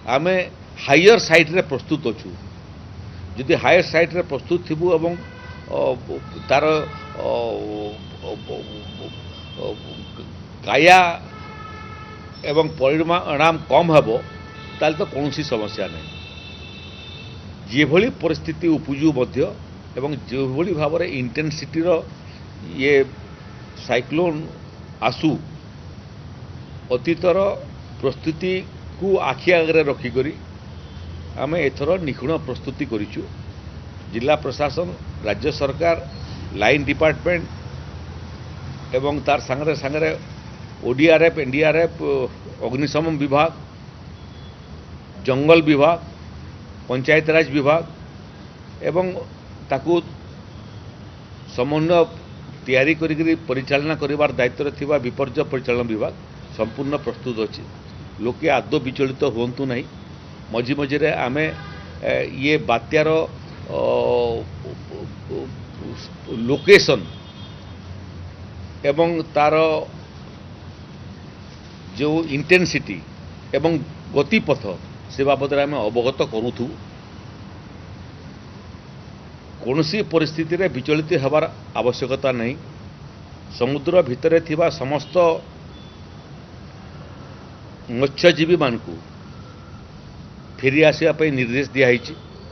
आमे higher side रे प्रस्तुत अच्छु जदि हायर साइड रे प्रस्तुत थिबु एवं तार काया एवं परिणाम कम हेबो ताल तो कौन समस्या नहीं जेभली परिस्थिति उपजु मध्य एवं जेभली भाव में इंटेंसिटी ये साइक्लोन आसु अतीतर प्रस्तुति को आखि आगे रखिक आम एथर निखुण प्रस्तुति करिचु। जिला प्रशासन राज्य सरकार लाइन डिपार्टमेंट एवं तार सांगरे सांगरे ओडीआरएफ एनडीआरएफ अग्निशम विभाग जंगल विभाग पंचायत राज विभाग एवं ताकू समन्वय तैयारी करी परिचालना करिवार दायित्व थिबा विपर्य परिचालन विभाग संपूर्ण प्रस्तुत अच्छी लोके आदौ विचलित हुंतु नहीं मझी मझे आमे ये बात्यार लोकेशन एवं तार जो इंटेंसिटी एवं गतिपथ से बाबद आम अवगत करूथु कौनसी परिस्थिति रे विचलित हबार आवश्यकता नहीं समुद्र भितरे थिबा समस्त मत्स्यजीवी मानकू फेरी आसिया निर्देश दिया